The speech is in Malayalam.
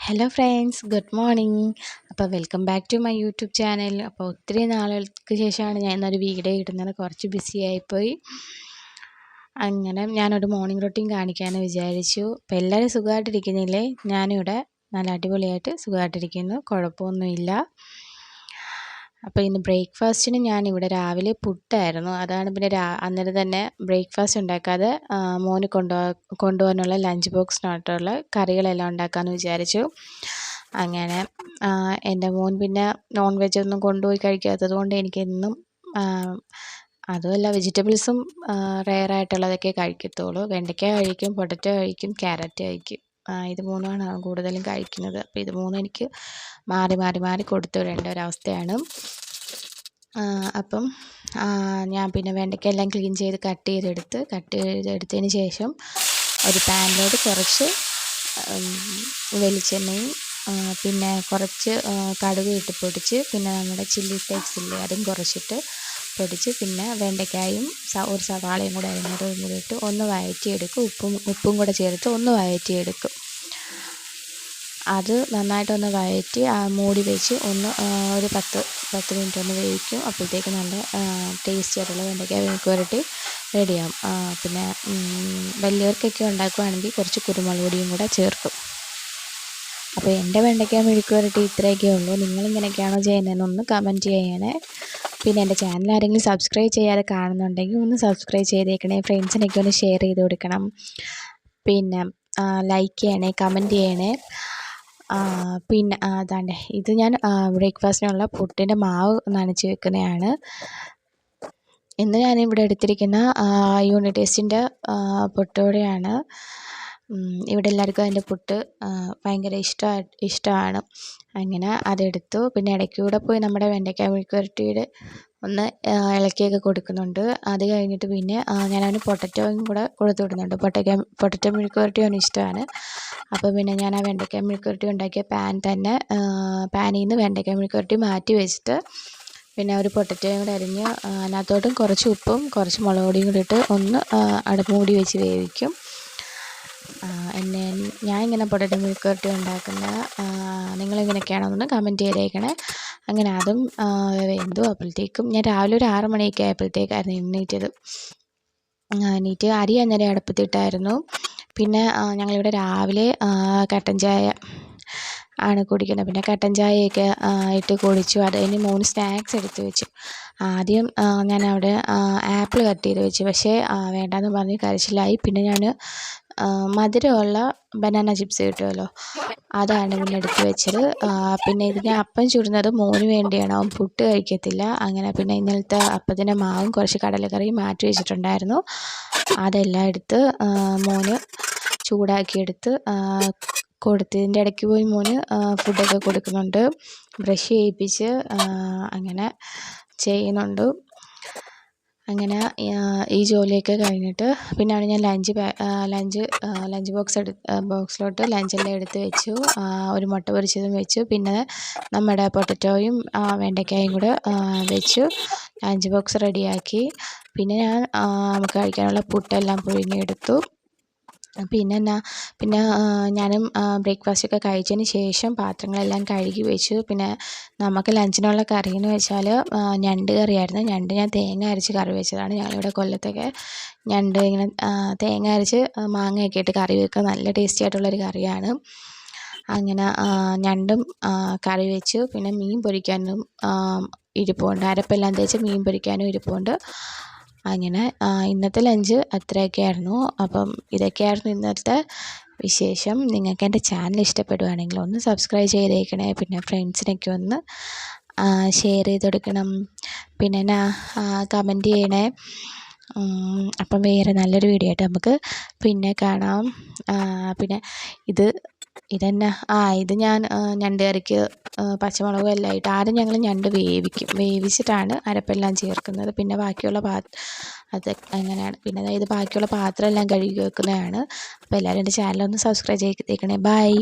Hello friends, good morning. അപ്പോൾ welcome back to my YouTube channel. അപ്പോൾ ഒത്തിരി നാളുകൾക്ക് ശേഷമാണ് ഞാൻ ഇന്നൊരു വീഡിയോ ഇടുന്നത്. കുറച്ച് ബിസി ആയിപ്പോയി. അങ്ങനെ ഞാനൊരു മോർണിംഗ് റൊട്ടീൻ കാണിക്കാമെന്ന് വിചാരിച്ചു. അപ്പോൾ എല്ലാവരും സുഖമായിട്ടിരിക്കുന്നില്ലേ? ഞാനിവിടെ നല്ല അടിപൊളിയായിട്ട് സുഖമായിട്ടിരിക്കുന്നു, കുഴപ്പമൊന്നുമില്ല. അപ്പോൾ ഇന്ന് ബ്രേക്ക്ഫാസ്റ്റിന് ഞാനിവിടെ രാവിലെ പുട്ടായിരുന്നു. അതാണ് പിന്നെ അന്നേരം തന്നെ ബ്രേക്ക്ഫാസ്റ്റ് ഉണ്ടാക്കാതെ മോന് കൊണ്ടുപോകാനുള്ള ലഞ്ച് ബോക്സിനായിട്ടുള്ള കറികളെല്ലാം ഉണ്ടാക്കാമെന്ന് വിചാരിച്ചു. അങ്ങനെ എൻ്റെ മോൻ പിന്നെ നോൺ വെജ് ഒന്നും കൊണ്ടുപോയി കഴിക്കാത്തത് കൊണ്ട് എനിക്കെന്നും അതുമല്ല വെജിറ്റബിൾസും റെയറായിട്ടുള്ളതൊക്കെ കഴിക്കത്തുള്ളൂ. വെണ്ടയ്ക്ക കഴിക്കും, പൊട്ടറ്റോ കഴിക്കും, ക്യാരറ്റ് കഴിക്കും. ഇത് മൂന്നുമാണ് കൂടുതലും കഴിക്കുന്നത്. അപ്പോൾ ഇത് മൂന്നും എനിക്ക് മാറി മാറി മാറി കൊടുത്തു വിടേണ്ട ഒരവസ്ഥയാണ്. അപ്പം ഞാൻ പിന്നെ വെണ്ടയ്ക്ക എല്ലാം ക്ലീൻ ചെയ്ത് കട്ട് ചെയ്തെടുത്തതിന് ശേഷം ഒരു പാനിലോട്ട് കുറച്ച് വെളിച്ചെണ്ണയും പിന്നെ കുറച്ച് കടുക് ഇട്ട് പൊടിച്ച്, പിന്നെ നമ്മുടെ ചില്ലി ഫ്ലേക്സ് ഇല്ലേ അതും കുറച്ചിട്ട് പൊടിച്ച്, പിന്നെ വെണ്ടയ്ക്കായും ഒരു സവാളയും കൂടെ അരിഞ്ഞതും കൂടി ഇട്ട് ഒന്ന് വഴറ്റിയെടുക്കും. ഉപ്പും കൂടെ ചേർത്ത് ഒന്ന് വഴറ്റിയെടുക്കും. അത് നന്നായിട്ടൊന്ന് വഴറ്റി മൂടി വെച്ച് ഒരു 10 മിനിറ്റ് ഒന്ന് വേവിക്കും. അപ്പോഴത്തേക്ക് നല്ല ടേസ്റ്റി ആയിട്ടുള്ള വെണ്ടയ്ക്ക മെഴുക്കുവരട്ടി റെഡിയാവും. പിന്നെ വലിയവർക്കൊക്കെ ഉണ്ടാക്കുകയാണെങ്കിൽ കുറച്ച് കുരുമുളക് പൊടിയും കൂടെ ചേർക്കും. അപ്പോൾ എൻ്റെ വെണ്ടയ്ക്ക മെഴുക്കുവരട്ടി ഇത്രയൊക്കെ ഉള്ളൂ. നിങ്ങളിങ്ങനെയൊക്കെയാണോ ചെയ്യുന്നതെന്നൊന്ന് കമൻറ്റ് ചെയ്യണേ. പിന്നെ എൻ്റെ ചാനൽ ആരെങ്കിലും സബ്സ്ക്രൈബ് ചെയ്യാതെ കാണുന്നുണ്ടെങ്കിൽ ഒന്ന് സബ്സ്ക്രൈബ് ചെയ്തേക്കണേ. ഫ്രണ്ട്സിനൊക്കെ ഒന്ന് ഷെയർ ചെയ്ത് കൊടുക്കണം. പിന്നെ ലൈക്ക് ചെയ്യണേ, കമൻറ്റ് ചെയ്യണേ. പിന്നെ അതാണ്ട് ഇത് ഞാൻ ബ്രേക്ക്ഫാസ്റ്റിനുള്ള പുട്ടിൻ്റെ മാവ് നനച്ച് വെക്കുന്നതാണ്. ഇന്ന് ഞാനിവിടെ എടുത്തിരിക്കുന്ന യൂണിറ്റ് ടെസ്റ്റിൻ്റെ പുട്ടുപൊടിയാണ്. ഇവിടെ എല്ലാവർക്കും അതിൻ്റെ പുട്ട് ഭയങ്കര ഇഷ്ടമാണ്. അങ്ങനെ അതെടുത്തു. പിന്നെ ഇടയ്ക്കൂടെ പോയി നമ്മുടെ വെണ്ടയ്ക്ക മെഴുക്കുവരട്ടിയുടെ ഒന്ന് ഇളക്കിയൊക്കെ കൊടുക്കുന്നുണ്ട്. അത് കഴിഞ്ഞിട്ട് പിന്നെ ഞാൻ അവന് പൊട്ടറ്റോയും കൂടെ കൊടുത്തു വിടുന്നുണ്ട്. പൊട്ടറ്റോ മെഴുക്കുവരട്ടി അവന് ഇഷ്ടമാണ്. അപ്പോൾ പിന്നെ ഞാൻ ആ വെണ്ടയ്ക്ക മെഴുക്കുവരട്ടി ഉണ്ടാക്കിയ പാനിൽ നിന്ന് വെണ്ടയ്ക്ക മെഴുക്കുവരട്ടി മാറ്റി വെച്ചിട്ട് പിന്നെ ഒരു പൊട്ടറ്റോയും കൂടെ അരിഞ്ഞ് അതിനകത്തോട്ടും കുറച്ച് ഉപ്പും കുറച്ച് മുളക് പൊടിയും കൂടി ഇട്ട് ഒന്ന് മൂടി വെച്ച് വേവിക്കും. ഞാൻ ഇങ്ങനെ പൊട്ടറ്റോ മെഴുക്കുവരട്ടി ഉണ്ടാക്കുന്നത് നിങ്ങളിങ്ങനെയൊക്കെയാണോന്ന് കമൻറ്റ് ചെയ്തേക്കണേ. അങ്ങനെ അതും വെന്തു. അപ്പോഴത്തേക്കും ഞാൻ രാവിലെ ഒരു 6 മണിയൊക്കെ ആയപ്പോഴത്തേക്കായിരുന്നു എണീറ്റ് അരി അന്നേരം അടുപ്പത്തിട്ടായിരുന്നു. പിന്നെ ഞങ്ങളിവിടെ രാവിലെ കട്ടൻ ചായ ആണ് കുടിക്കുന്നത്. പിന്നെ കട്ടൻ ചായയൊക്കെ ഇട്ട് കുടിച്ചു. അത് കഴിഞ്ഞ് മോന് സ്നാക്സ് എടുത്ത് വെച്ചു. ആദ്യം ഞാൻ അവിടെ ആപ്പിൾ കട്ട് ചെയ്ത് വെച്ചു. പക്ഷേ വേണ്ടാന്ന് പറഞ്ഞ് കരച്ചിലായി. പിന്നെ ഞാൻ മധുരമുള്ള ബനാന ചിപ്സ് കിട്ടുമല്ലോ, അതാണ് പിന്നെ എടുത്ത് വെച്ചത്. പിന്നെ ഇത് ഞാൻ അപ്പം ചുടുന്നത് മോന് വേണ്ടിയാണ്, അവൻ പുട്ട് കഴിക്കത്തില്ല. അങ്ങനെ പിന്നെ ഇന്നലത്തെ അപ്പത്തിൻ്റെ മാവും കുറച്ച് കടലക്കറിയും മാറ്റി വെച്ചിട്ടുണ്ടായിരുന്നു. അതെല്ലാം എടുത്ത് മോന് ചൂടാക്കിയെടുത്ത് കൊടുത്തതിൻ്റെ ഇടയ്ക്ക് പോയി മോന് ഫുഡൊക്കെ കൊടുക്കുന്നുണ്ട്, ബ്രഷ് ചെയ്യിപ്പിച്ച് അങ്ങനെ ചെയ്യുന്നുണ്ട്. അങ്ങനെ ഈ ജോലിയൊക്കെ കഴിഞ്ഞിട്ട് പിന്നെയാണ് ഞാൻ ലഞ്ച് ബോക്സിലോട്ട് ലഞ്ചെല്ലാം എടുത്ത് വെച്ചു. ഒരു മുട്ട പൊരിച്ചതും വെച്ചു. പിന്നെ നമ്മുടെ പൊട്ടറ്റോയും വെണ്ടയ്ക്കായും കൂടെ വെച്ചു ലഞ്ച് ബോക്സ് റെഡിയാക്കി. പിന്നെ ഞാൻ നമുക്ക് കഴിക്കാനുള്ള പുട്ടെല്ലാം പുഴുങ്ങിയെടുത്തു. പിന്നെ ഞാനും ബ്രേക്ക്ഫാസ്റ്റൊക്കെ കഴിച്ചതിന് ശേഷം പാത്രങ്ങളെല്ലാം കഴുകി വെച്ചു. പിന്നെ നമുക്ക് ലഞ്ചിനുള്ള കറിയെന്ന് വെച്ചാൽ ഞണ്ട് കറിയായിരുന്നു. ഞണ്ട് ഞാൻ തേങ്ങ അരച്ച് കറി വെച്ചതാണ്. ഞങ്ങളിവിടെ കൊല്ലത്തൊക്കെ ഞണ്ട് ഇങ്ങനെ തേങ്ങ അരച്ച് മാങ്ങയൊക്കെ ഇട്ട് കറി വെക്കുക നല്ല ടേസ്റ്റി ആയിട്ടുള്ളൊരു കറിയാണ്. അങ്ങനെ ഞണ്ടും കറി വെച്ചു. പിന്നെ മീൻ പൊരിക്കാനും ഇരിപ്പുണ്ട്, അരപ്പെല്ലാം തേച്ച് മീൻ പൊരിക്കാനും ഇരിപ്പുണ്ട്. അങ്ങനെ ഇന്നത്തെ ലഞ്ച് അത്രയൊക്കെയായിരുന്നു. അപ്പം ഇതൊക്കെയായിരുന്നു ഇന്നത്തെ വിശേഷം. നിങ്ങൾക്ക് എൻ്റെ ചാനൽ ഇഷ്ടപ്പെടുകയാണെങ്കിൽ ഒന്ന് സബ്സ്ക്രൈബ് ചെയ്തേക്കണേ. പിന്നെ ഫ്രണ്ട്സിനൊക്കെ ഒന്ന് ഷെയർ ചെയ്ത് കൊടുക്കണം. പിന്നെ കമൻറ്റ് ചെയ്യണേ. അപ്പം വേറെ നല്ലൊരു വീഡിയോ ആയിട്ട് നമുക്ക് പിന്നെ കാണാം. പിന്നെ ഇത് ഞാൻ ഞണ്ട് കറിക്ക് പച്ചമുളകും എല്ലാം ഇട്ട് ആദ്യം ഞങ്ങൾ ഞണ്ട് വേവിച്ചിട്ടാണ് അരപ്പെല്ലാം ചേർക്കുന്നത്. പിന്നെ ബാക്കിയുള്ള അത് അങ്ങനെയാണ്. പിന്നെ ഇത് ബാക്കിയുള്ള പാത്രം എല്ലാം കഴുകി വെക്കുന്നതാണ്. അപ്പോൾ എല്ലാവരും എൻ്റെ ചാനലൊന്ന് സബ്സ്ക്രൈബ് ചെയ്തേക്കണേ. ബൈ.